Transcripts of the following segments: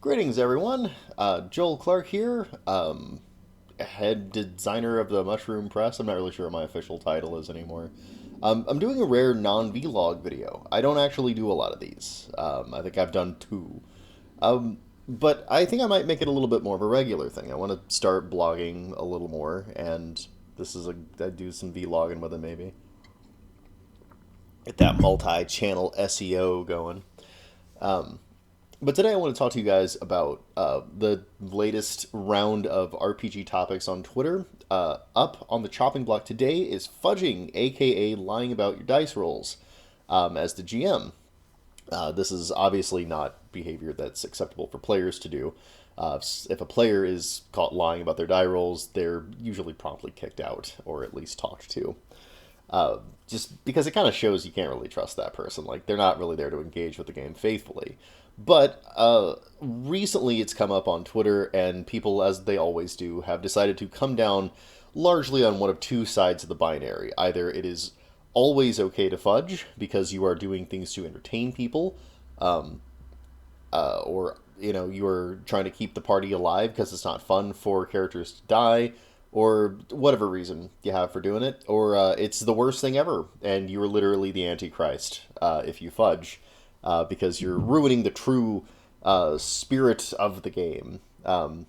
Greetings, everyone. Joel Clark here, head designer of the Mushroom Press. I'm not really sure what my official title is anymore. I'm doing a rare non-vlog video. I don't actually do a lot of these. I think I've done two. But I think I might make it a little bit more of a regular thing. I want to start blogging a little more, and I do some vlogging with it maybe. Get that multi-channel SEO going. But today I want to talk to you guys about the latest round of RPG topics on Twitter. Up on the chopping block today is fudging, aka lying about your dice rolls, as the GM. This is obviously not behavior that's acceptable for players to do. If a player is caught lying about their die rolls, they're usually promptly kicked out, or at least talked to. Just because it kind of shows you can't really trust that person. Like, they're not really there to engage with the game faithfully. But recently it's come up on Twitter, and people, as they always do, have decided to come down largely on one of two sides of the binary. Either it is always okay to fudge because you are doing things to entertain people, or you are trying to keep the party alive because it's not fun for characters to die, or whatever reason you have for doing it, or it's the worst thing ever, and you're literally the Antichrist if you fudge, because you're ruining the true spirit of the game. I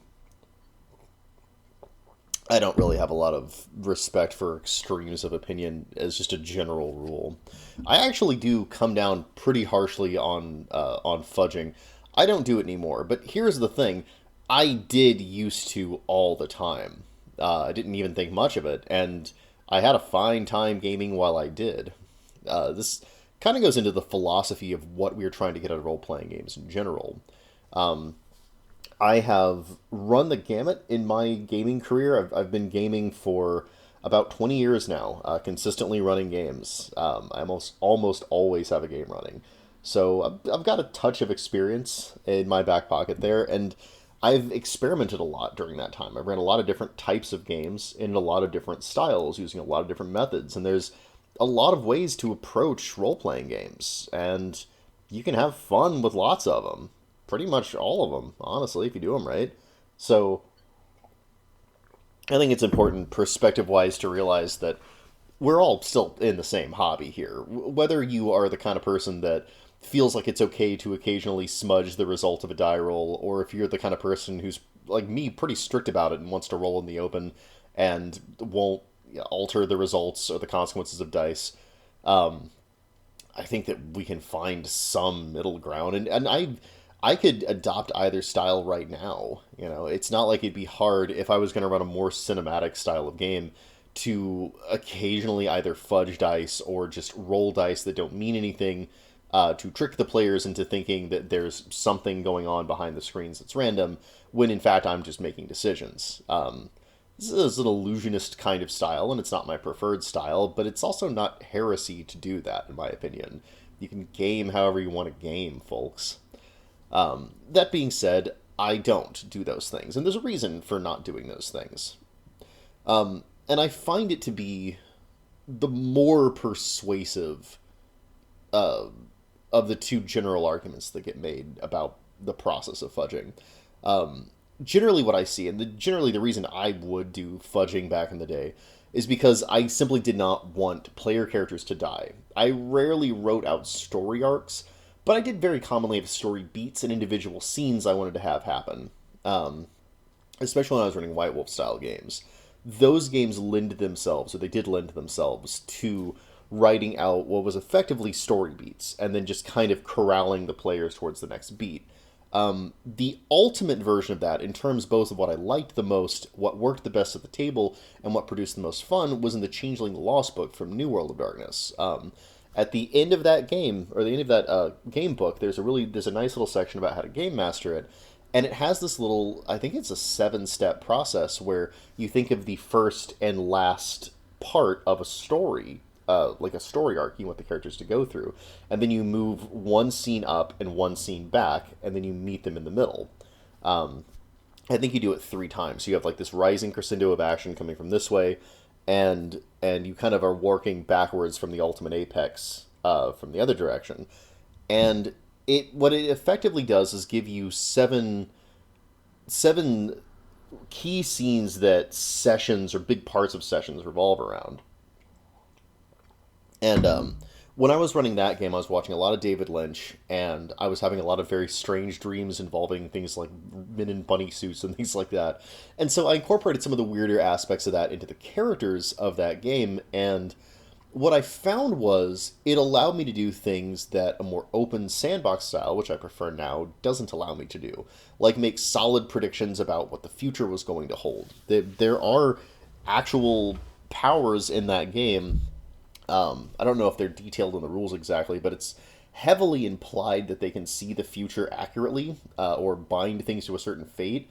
don't really have a lot of respect for extremes of opinion as just a general rule. I actually do come down pretty harshly on fudging. I don't do it anymore, but here's the thing. I did used to all the time. I didn't even think much of it, and I had a fine time gaming while I did. This kind of goes into the philosophy of what we are trying to get out of role-playing games in general. I have run the gamut in my gaming career. I've been gaming for about 20 years now, consistently running games. I almost always have a game running. So I've got a touch of experience in my back pocket there, and I've experimented a lot during that time. I've ran a lot of different types of games in a lot of different styles, using a lot of different methods, and there's a lot of ways to approach role-playing games, and you can have fun with lots of them. Pretty much all of them, honestly, if you do them right. So I think it's important perspective-wise to realize that we're all still in the same hobby here. Whether you are the kind of person that feels like it's okay to occasionally smudge the result of a die roll, or if you're the kind of person who's, like me, pretty strict about it and wants to roll in the open and won't alter the results or the consequences of dice, I think that we can find some middle ground. And I could adopt either style right now. It's not like it'd be hard if I was going to run a more cinematic style of game to occasionally either fudge dice or just roll dice that don't mean anything, to trick the players into thinking that there's something going on behind the screens that's random, when in fact I'm just making decisions. This is an illusionist kind of style, and it's not my preferred style, but it's also not heresy to do that, in my opinion. You can game however you want to game, folks. That being said, I don't do those things, and there's a reason for not doing those things. And I find it to be the more persuasive of the two general arguments that get made about the process of fudging. Generally what I see, and generally the reason I would do fudging back in the day, is because I simply did not want player characters to die. I rarely wrote out story arcs, but I did very commonly have story beats and individual scenes I wanted to have happen. Especially when I was running White Wolf style games. Those games lend themselves, or they did lend themselves, to writing out what was effectively story beats, and then just kind of corralling the players towards the next beat. The ultimate version of that, in terms both of what I liked the most, what worked the best at the table, and what produced the most fun, was in the Changeling the Lost book from New World of Darkness. At the end of that game, or the end of that game book, there's a nice little section about how to game master it, and it has this little, I think it's a 7-step process where you think of the first and last part of a story, like a story arc you want the characters to go through, and then you move one scene up and one scene back, and then you meet them in the middle. I think you do it 3 times. So you have like this rising crescendo of action coming from this way, and you kind of are working backwards from the ultimate apex, from the other direction. And what it effectively does is give you seven key scenes that sessions or big parts of sessions revolve around. And when I was running that game, I was watching a lot of David Lynch, and I was having a lot of very strange dreams involving things like men in bunny suits and things like that. And so I incorporated some of the weirder aspects of that into the characters of that game, and what I found was it allowed me to do things that a more open sandbox style, which I prefer now, doesn't allow me to do. Like make solid predictions about what the future was going to hold. There are actual powers in that game. I don't know if they're detailed in the rules exactly, but it's heavily implied that they can see the future accurately or bind things to a certain fate.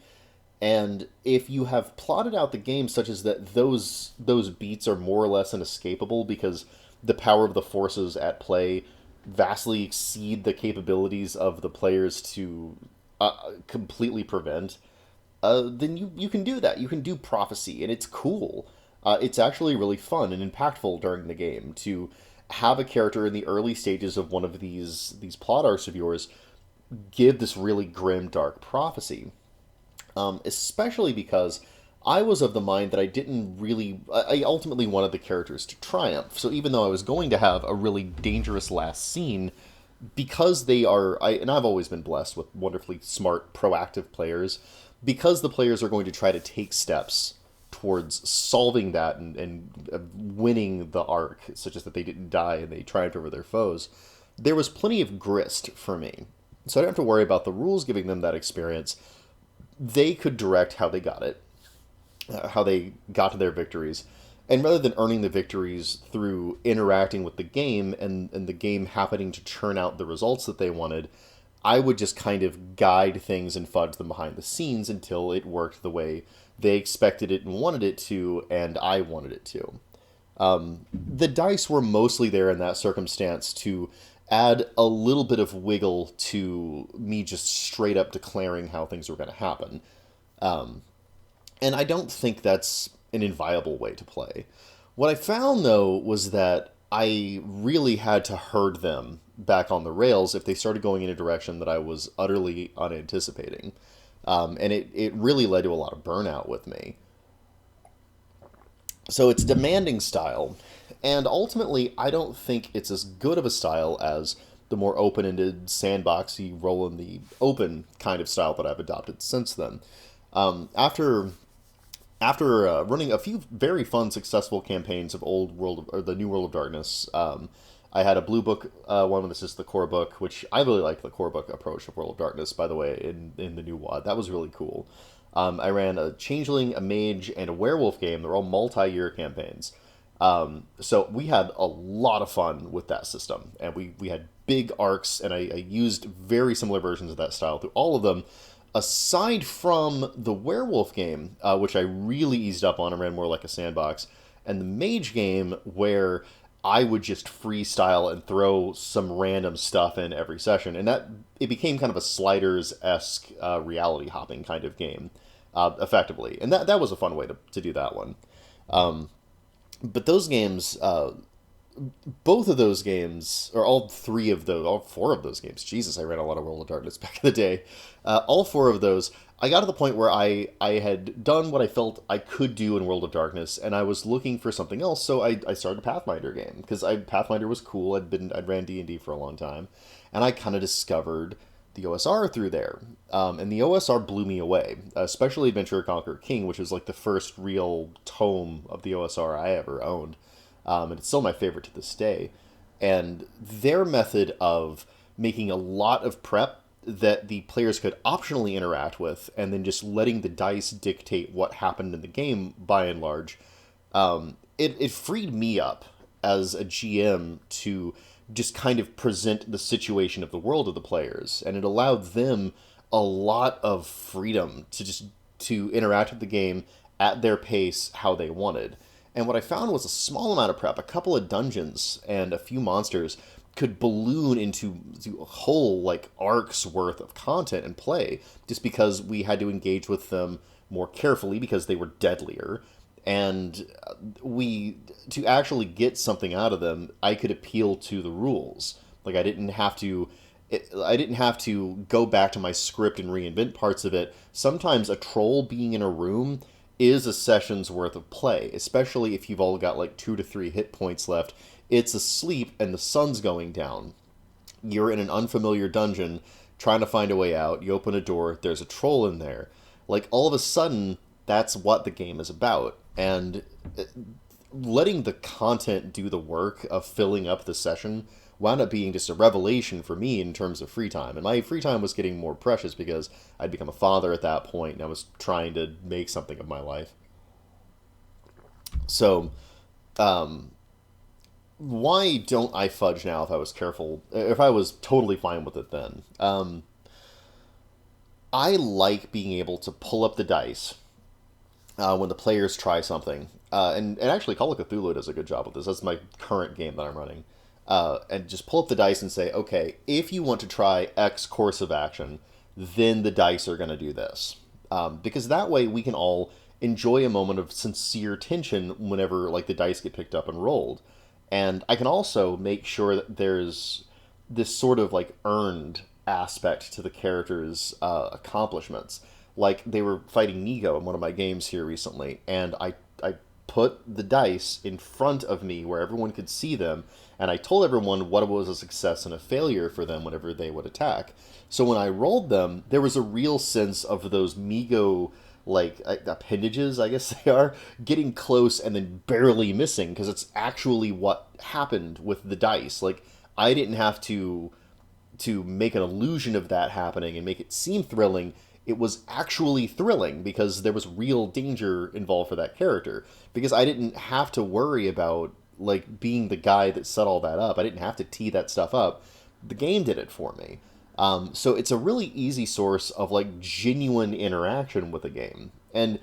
And if you have plotted out the game such as that those beats are more or less inescapable because the power of the forces at play vastly exceed the capabilities of the players to completely prevent, then you can do that. You can do prophecy, and it's cool. It's actually really fun and impactful during the game to have a character in the early stages of one of these plot arcs of yours give this really grim, dark prophecy. Especially because I was of the mind that I didn't really. I ultimately wanted the characters to triumph. So even though I was going to have a really dangerous last scene, because they are. And I've always been blessed with wonderfully smart, proactive players, because the players are going to try to take steps towards solving that and winning the arc, such as that they didn't die and they triumphed over their foes. There was plenty of grist for me. So I don't have to worry about the rules giving them that experience. They could direct how they got it, how they got to their victories. And rather than earning the victories through interacting with the game and the game happening to churn out the results that they wanted, I would just kind of guide things and fudge them behind the scenes until it worked the way they expected it and wanted it to, and I wanted it to. The dice were mostly there in that circumstance to add a little bit of wiggle to me just straight up declaring how things were going to happen. And I don't think that's an inviolable way to play. What I found, though, was that I really had to herd them back on the rails if they started going in a direction that I was utterly unanticipating. And it really led to a lot of burnout with me. So it's demanding style, and ultimately I don't think it's as good of a style as the more open-ended, sandboxy, roll in the open kind of style that I've adopted since then. After running a few very fun, successful campaigns of or the New World of Darkness, I had a blue book one. This is the core book, which I really like the core book approach of World of Darkness. By the way, in the new WOD, that was really cool. I ran a changeling, a mage, and a werewolf game. They're all multi-year campaigns. So we had a lot of fun with that system, and we had big arcs, and I used very similar versions of that style through all of them. Aside from the werewolf game, which I really eased up on and ran more like a sandbox, and the mage game where I would just freestyle and throw some random stuff in every session, and that it became kind of a Sliders-esque reality hopping kind of game, effectively, and that was a fun way to do that one. But those games, both of those games, or all four of those games, Jesus, I ran a lot of World of Darkness back in the day. All four of those, I got to the point where I had done what I felt I could do in World of Darkness, and I was looking for something else, so I started a Pathfinder game, because Pathfinder was cool. I'd ran D&D for a long time, and I kind of discovered the OSR through there. And the OSR blew me away, especially Adventure Conquer King, which was like the first real tome of the OSR I ever owned. And it's still my favorite to this day. And their method of making a lot of prep that the players could optionally interact with, and then just letting the dice dictate what happened in the game, by and large, it freed me up as a GM to just kind of present the situation of the world of the players, and it allowed them a lot of freedom to interact with the game at their pace, how they wanted. And what I found was a small amount of prep, a couple of dungeons and a few monsters could balloon into a whole like arc's worth of content and play, just because we had to engage with them more carefully because they were deadlier. And to actually get something out of them, I could appeal to the rules. Like, I didn't have to I didn't have to go back to my script and reinvent parts of it. Sometimes a troll being in a room is a session's worth of play, especially if you've all got like 2 to 3 hit points left. It's asleep and the sun's going down. You're in an unfamiliar dungeon trying to find a way out. You open a door, there's a troll in there. Like, all of a sudden, that's what the game is about. And letting the content do the work of filling up the session wound up being just a revelation for me in terms of free time. And my free time was getting more precious because I'd become a father at that point and I was trying to make something of my life. So, um, why don't I fudge now if I was careful, if I was totally fine with it then? I like being able to pull up the dice when the players try something. And actually, Call of Cthulhu does a good job with this. That's my current game that I'm running. And just pull up the dice and say, okay, if you want to try X course of action, then the dice are going to do this. Because that way we can all enjoy a moment of sincere tension whenever like the dice get picked up and rolled. And I can also make sure that there's this sort of like earned aspect to the characters' accomplishments. Like they were fighting Nigo in one of my games here recently, and I put the dice in front of me where everyone could see them, and I told everyone what was a success and a failure for them whenever they would attack. So when I rolled them, there was a real sense of those Migo like appendages, I guess they are, getting close and then barely missing because it's actually what happened with the dice. Like I didn't have to make an illusion of that happening and make it seem thrilling. It was actually thrilling because there was real danger involved for that character. Because I didn't have to worry about like being the guy that set all that up. I didn't have to tee that stuff up. The game did it for me. So it's a really easy source of like genuine interaction with a game. And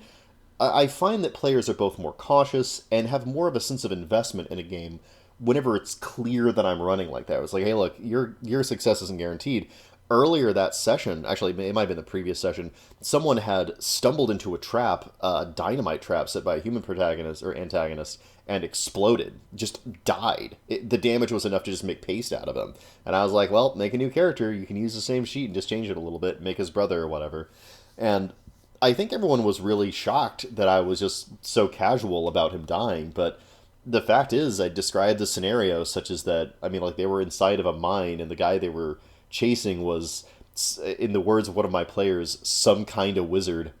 I find that players are both more cautious and have more of a sense of investment in a game whenever it's clear that I'm running like that. It's like, hey, look, your success isn't guaranteed. Earlier that session, actually, it might have been the previous session, someone had stumbled into a trap, a dynamite trap set by a human protagonist or antagonist, and exploded. Just died. The damage was enough to just make paste out of him. And I was like, well, make a new character. You can use the same sheet and just change it a little bit, make his brother or whatever. And I think everyone was really shocked that I was just so casual about him dying, but the fact is, I described the scenario such as that, I mean, like, they were inside of a mine, and the guy they were chasing was, in the words of one of my players, some kind of wizard.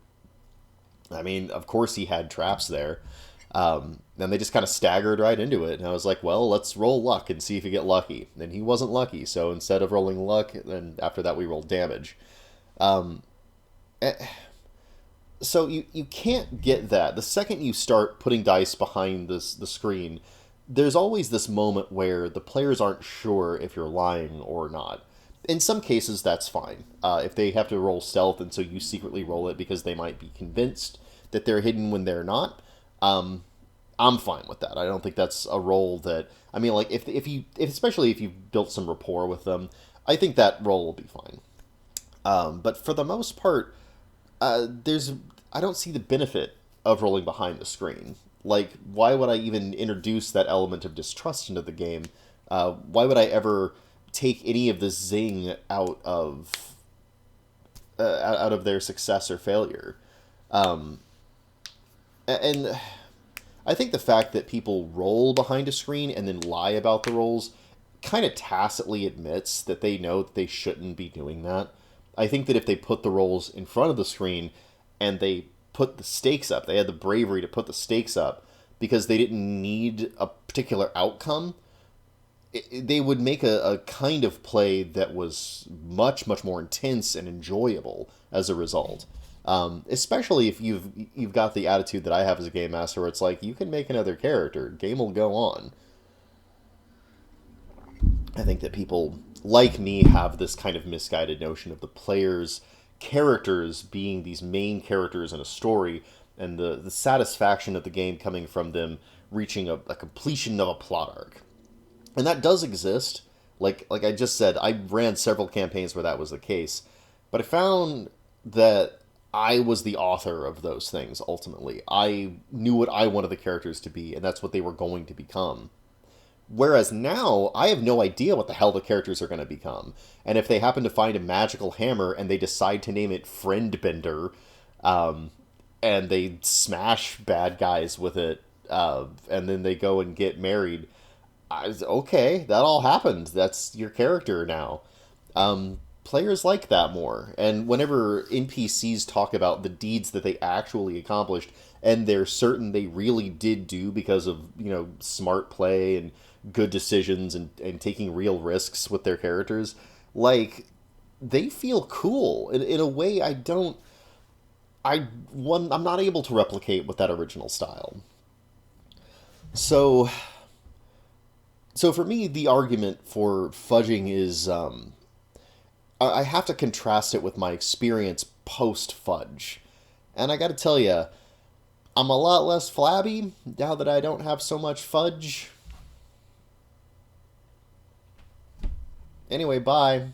I mean, of course he had traps there. And they just kind of staggered right into it. And I was like, well, let's roll luck and see if you get lucky. And he wasn't lucky, so instead of rolling luck, then after that we rolled damage. Um, eh, so you can't get that. The second you start putting dice behind the screen, there's always this moment where the players aren't sure if you're lying or not. In some cases, that's fine. If they have to roll stealth and so you secretly roll it because they might be convinced that they're hidden when they're not, I'm fine with that. I don't think that's a role that, I mean, like, especially if you've built some rapport with them, I think that role will be fine. But for the most part, I don't see the benefit of rolling behind the screen. Like, why would I even introduce that element of distrust into the game? Why would I ever take any of the zing out of their success or failure? And I think the fact that people roll behind a screen and then lie about the rolls kind of tacitly admits that they know that they shouldn't be doing that. I think that if they put the rolls in front of the screen and they put the stakes up, they had the bravery to put the stakes up because they didn't need a particular outcome, they would make a kind of play that was much, much more intense and enjoyable as a result. Especially if you've got the attitude that I have as a game master, where it's like, you can make another character, game will go on. I think that people like me have this kind of misguided notion of the players' characters being these main characters in a story, and the satisfaction of the game coming from them reaching a completion of a plot arc. And that does exist. Like I just said, I ran several campaigns where that was the case. But I found that I was the author of those things, ultimately. I knew what I wanted the characters to be, and that's what they were going to become. Whereas now, I have no idea what the hell the characters are going to become. And if they happen to find a magical hammer and they decide to name it Friendbender, and they smash bad guys with it, and then they go and get married, okay, that all happened. That's your character now. Players like that more. And whenever NPCs talk about the deeds that they actually accomplished, and they're certain they really did do because of, smart play and good decisions and taking real risks with their characters, like, they feel cool in a way I'm not able to replicate with that original style. So for me, the argument for fudging is, I have to contrast it with my experience post fudge, and I got to tell you, I'm a lot less flabby now that I don't have so much fudge. Anyway, bye.